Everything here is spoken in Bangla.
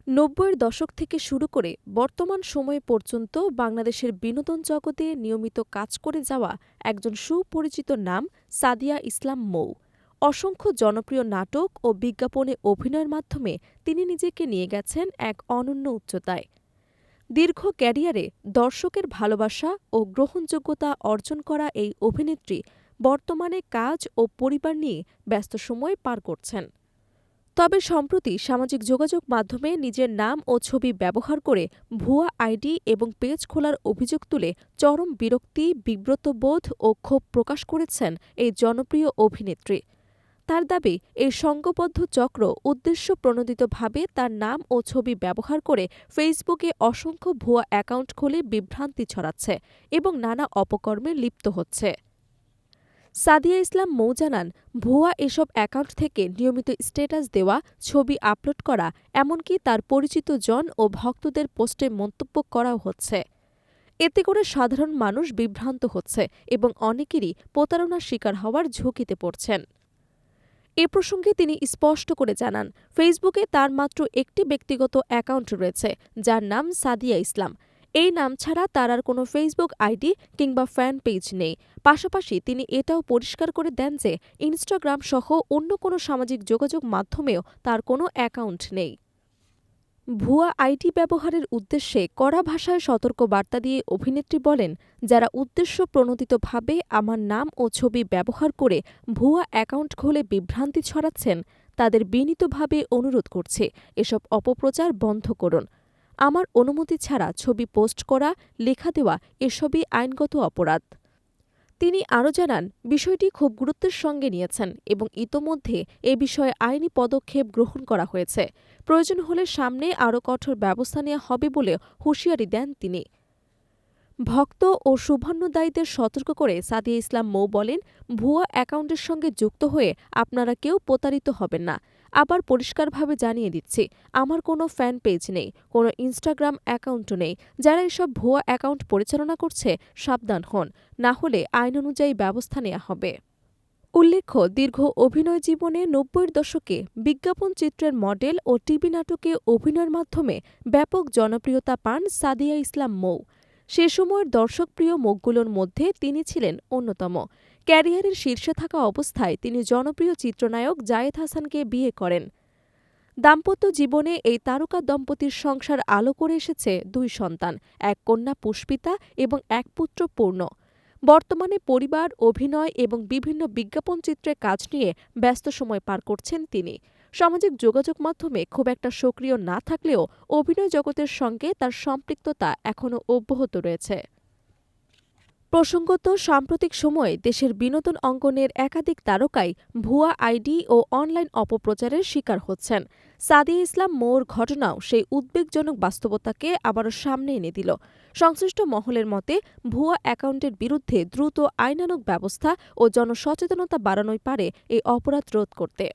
নব্বইয়ের দশক থেকে শুরু করে বর্তমান সময় পর্যন্ত বাংলাদেশের বিনোদন জগতে নিয়মিত কাজ করে যাওয়া একজন সুপরিচিত নাম সাদিয়া ইসলাম মৌ। অসংখ্য জনপ্রিয় নাটক ও বিজ্ঞাপনে অভিনয়ের মাধ্যমে তিনি নিজেকে নিয়ে গেছেন এক অনন্য উচ্চতায়। দীর্ঘ ক্যারিয়ারে দর্শকের ভালোবাসা ও গ্রহণযোগ্যতা অর্জন করা এই অভিনেত্রী বর্তমানে কাজ ও পরিবার নিয়ে ব্যস্ত সময় পার করছেন। তবে সম্প্রতি সামাজিক যোগাযোগ মাধ্যমে নিজের নাম ও ছবি ব্যবহার করে ভুয়া আইডি এবং পেজ খোলার অভিযোগ তুলে চরম বিরক্তি, বিব্রতবোধ ও ক্ষোভ প্রকাশ করেছেন এই জনপ্রিয় অভিনেত্রী। তার দাবি, এই সংঘবদ্ধ চক্র উদ্দেশ্যপ্রণোদিতভাবে তার নাম ও ছবি ব্যবহার করে ফেসবুকে অসংখ্য ভুয়া অ্যাকাউন্ট খুলে বিভ্রান্তি ছড়াচ্ছে এবং নানা অপকর্মে লিপ্ত হচ্ছে। সাদিয়া ইসলাম মৌ জানান, ভুয়া এসব অ্যাকাউন্ট থেকে নিয়মিত স্ট্যাটাস দেওয়া, ছবি আপলোড করা, এমনকি তার পরিচিত জন ও ভক্তদের পোস্টে মন্তব্য করাও হচ্ছে। এতে করে সাধারণ মানুষ বিভ্রান্ত হচ্ছে এবং অনেকেরই প্রতারণার শিকার হওয়ার ঝুঁকিতে পড়ছেন। এ প্রসঙ্গে তিনি স্পষ্ট করে জানান, ফেসবুকে তার মাত্র একটি ব্যক্তিগত অ্যাকাউন্ট রয়েছে, যার নাম সাদিয়া ইসলাম। এই নাম ছাড়া তার আর কোনো ফেসবুক আইডি কিংবা ফ্যান পেজ নেই। পাশাপাশি তিনি এটাও পরিষ্কার করে দেন যে ইনস্টাগ্রাম সহ অন্য কোনো সামাজিক যোগাযোগ মাধ্যমেও তার কোনো অ্যাকাউন্ট নেই। ভুয়া আইডি ব্যবহারের উদ্দেশ্যে কড়া ভাষায় সতর্ক বার্তা দিয়ে অভিনেত্রী বলেন, যারা উদ্দেশ্যপ্রণোদিতভাবে আমার নাম ও ছবি ব্যবহার করে ভুয়া অ্যাকাউন্ট খুলে বিভ্রান্তি ছড়াচ্ছেন, তাদের বিনীতভাবে অনুরোধ করছে এসব অপপ্রচার বন্ধ করুন। আমার অনুমতি ছাড়া ছবি পোস্ট করা, লেখা দেওয়া এসবই আইনগত অপরাধ। তিনি আরও জানান, বিষয়টি খুব গুরুত্বের সঙ্গে নিয়েছেন এবং ইতোমধ্যে এ বিষয়ে আইনি পদক্ষেপ গ্রহণ করা হয়েছে। প্রয়োজন হলে সামনে আরও কঠোর ব্যবস্থা নেওয়া হবে বলে হুঁশিয়ারি দেন তিনি। ভক্ত ও শুভান্যুদায়ীদের সতর্ক করে সাদিয়া ইসলাম মৌ বলেন, ভুয়া অ্যাকাউন্টের সঙ্গে যুক্ত হয়ে আপনারা কেউ প্রতারিত হবেন না। আবার পরিষ্কারভাবে জানিয়ে দিচ্ছি, আমার কোনো ফ্যান পেজ নেই, কোনো ইনস্টাগ্রাম অ্যাকাউন্টও নেই। যারা এসব ভুয়া অ্যাকাউন্ট পরিচালনা করছে, সাবধান হন, না হলে আইন অনুযায়ী ব্যবস্থা নেওয়া হবে। উল্লেখ্য, দীর্ঘ অভিনয় জীবনে ৯০-এর দশকে বিজ্ঞাপন চিত্রের মডেল ও টিভি নাটকে অভিনয়ের মাধ্যমে ব্যাপক জনপ্রিয়তা পান সাদিয়া ইসলাম মৌ। সে সময়ের দর্শকপ্রিয় মুখগুলোর মধ্যে তিনি ছিলেন অন্যতম। ক্যারিয়ারের শীর্ষে থাকা অবস্থায় তিনি জনপ্রিয় চিত্রনায়ক জায়েদ হাসানকে বিয়ে করেন। দাম্পত্য জীবনে এই তারকা দম্পতির সংসার আলো করে এসেছে ২ সন্তান, এক কন্যা পুষ্পিতা এবং এক পুত্র পূর্ণ। বর্তমানে পরিবার, অভিনয় এবং বিভিন্ন বিজ্ঞাপন চিত্রে কাজ নিয়ে ব্যস্ত সময় পার করছেন তিনি। সামাজিক যোগাযোগ মাধ্যমে খুব একটা সক্রিয় না থাকলেও অভিনয় জগতের সঙ্গে তার সম্পৃক্ততা এখনও অব্যাহত রয়েছে। প্রসঙ্গত, সাম্প্রতিক সময়ে দেশের বিনোদন অঙ্গনের একাধিক তারকাই ভুয়া আইডি ও অনলাইন অপপ্রচারের শিকার হচ্ছেন। সাদিয়া ইসলাম মৌর ঘটনাও সেই উদ্বেগজনক বাস্তবতাকে আবারও সামনে এনে দিল। সংশ্লিষ্ট মহলের মতে, ভুয়া অ্যাকাউন্টের বিরুদ্ধে দ্রুত আইনানুগ ব্যবস্থা ও জনসচেতনতা বাড়ানোই পারে এই অপরাধ রোধ করতে।